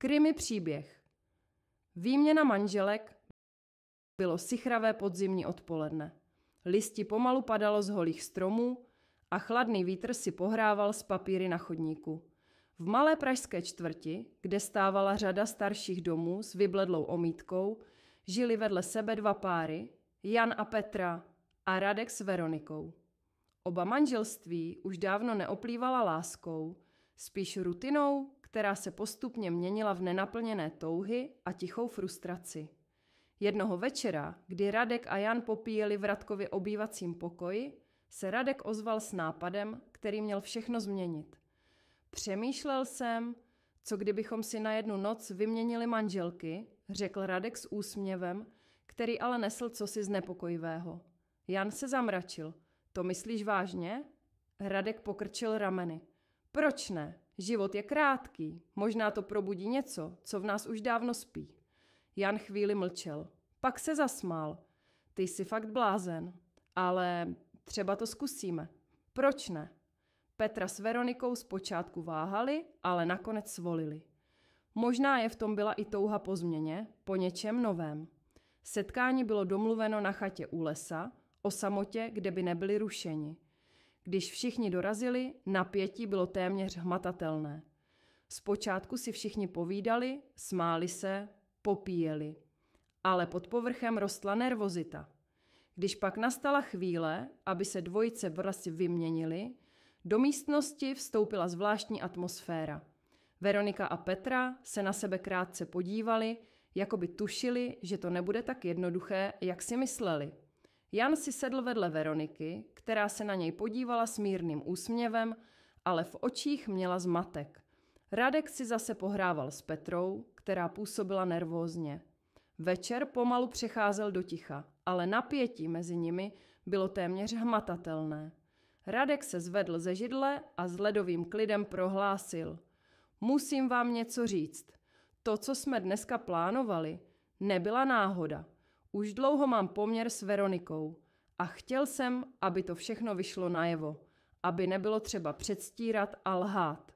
Krimi příběh. Výměna manželek. Bylo sichravé podzimní odpoledne. Listí pomalu padalo z holých stromů a chladný vítr si pohrával s papíry na chodníku. V malé pražské čtvrti, kde stávala řada starších domů s vybledlou omítkou, žili vedle sebe dva páry, Jan a Petra a Radek s Veronikou. Oba manželství už dávno neoplývala láskou, spíš rutinou, která se postupně měnila v nenaplněné touhy a tichou frustraci. Jednoho večera, kdy Radek a Jan popíjeli v Radkově obývacím pokoji, se Radek ozval s nápadem, který měl všechno změnit. Přemýšlel jsem, co kdybychom si na jednu noc vyměnili manželky, řekl Radek s úsměvem, který ale nesl cosi znepokojivého. Jan se zamračil. To myslíš vážně? Radek pokrčil rameny. Proč ne? Život je krátký. Možná to probudí něco, co v nás už dávno spí. Jan chvíli mlčel. Pak se zasmál. Ty jsi fakt blázen. Ale třeba to zkusíme. Proč ne? Petra s Veronikou zpočátku váhali, ale nakonec svolili. Možná je v tom byla i touha po změně, po něčem novém. Setkání bylo domluveno na chatě u lesa, o samotě, kde by nebyli rušeni. Když všichni dorazili, napětí bylo téměř hmatatelné. Zpočátku si všichni povídali, smáli se, popíjeli. Ale pod povrchem rostla nervozita. Když pak nastala chvíle, aby se dvojice vlastně vyměnili, do místnosti vstoupila zvláštní atmosféra. Veronika a Petra se na sebe krátce podívali, jako by tušili, že to nebude tak jednoduché, jak si mysleli. Jan si sedl vedle Veroniky, která se na něj podívala s mírným úsměvem, ale v očích měla zmatek. Radek si zase pohrával s Petrou, která působila nervózně. Večer pomalu přecházel do ticha, ale napětí mezi nimi bylo téměř hmatatelné. Radek se zvedl ze židle a s ledovým klidem prohlásil. Musím vám něco říct. To, co jsme dneska plánovali, nebyla náhoda. Už dlouho mám poměr s Veronikou a chtěl jsem, aby to všechno vyšlo najevo, aby nebylo třeba předstírat a lhát.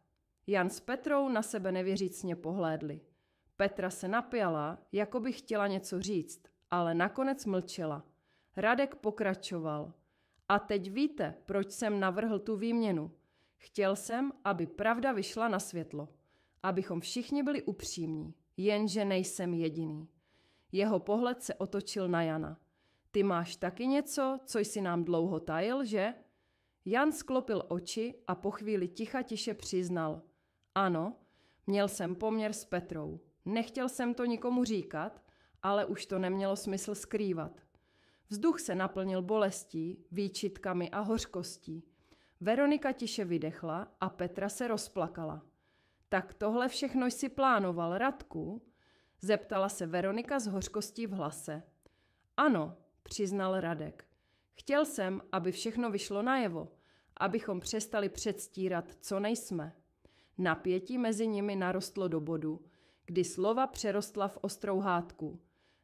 Jan s Petrou na sebe nevěřícně pohlédli. Petra se napjala, jako by chtěla něco říct, ale nakonec mlčela. Radek pokračoval. A teď víte, proč jsem navrhl tu výměnu. Chtěl jsem, aby pravda vyšla na světlo. Abychom všichni byli upřímní, jenže nejsem jediný. Jeho pohled se otočil na Jana. Ty máš taky něco, co jsi nám dlouho tajil, že? Jan sklopil oči a po chvíli tiše přiznal. Ano, měl jsem poměr s Petrou. Nechtěl jsem to nikomu říkat, ale už to nemělo smysl skrývat. Vzduch se naplnil bolestí, výčitkami a hořkostí. Veronika tiše vydechla a Petra se rozplakala. Tak tohle všechno jsi plánoval, Radku? Zeptala se Veronika s hořkostí v hlase. Ano, přiznal Radek. Chtěl jsem, aby všechno vyšlo najevo, abychom přestali předstírat, co nejsme. Napětí mezi nimi narostlo do bodu, kdy slova přerostla v ostrou hádku.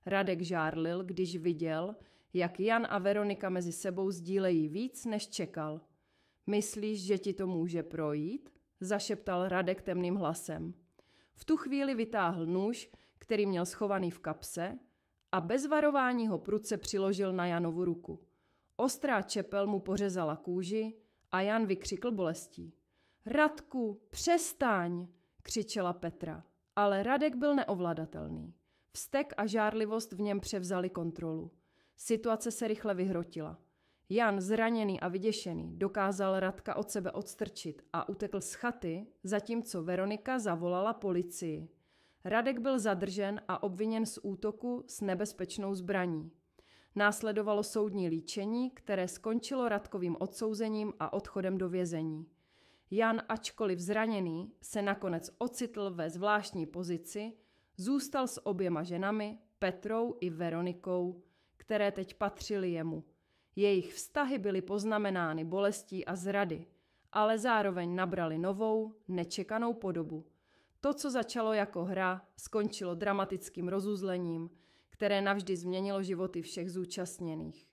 Radek žárlil, když viděl, jak Jan a Veronika mezi sebou sdílejí víc, než čekal. Myslíš, že ti to může projít? Zašeptal Radek temným hlasem. V tu chvíli vytáhl nůž, který měl schovaný v kapse, a bez varování ho prudce přiložil na Janovu ruku. Ostrá čepel mu pořezala kůži a Jan vykřikl bolestí. Radku, přestaň, křičela Petra, ale Radek byl neovladatelný. Vztek a žárlivost v něm převzali kontrolu. Situace se rychle vyhrotila. Jan, zraněný a vyděšený, dokázal Radka od sebe odstrčit a utekl z chaty, zatímco Veronika zavolala policii. Radek byl zadržen a obviněn z útoku s nebezpečnou zbraní. Následovalo soudní líčení, které skončilo Radkovým odsouzením a odchodem do vězení. Jan, ačkoliv zraněný, se nakonec ocitl ve zvláštní pozici, zůstal s oběma ženami, Petrou i Veronikou, které teď patřily jemu. Jejich vztahy byly poznamenány bolestí a zrady, ale zároveň nabrali novou, nečekanou podobu. To, co začalo jako hra, skončilo dramatickým rozuzlením, které navždy změnilo životy všech zúčastněných.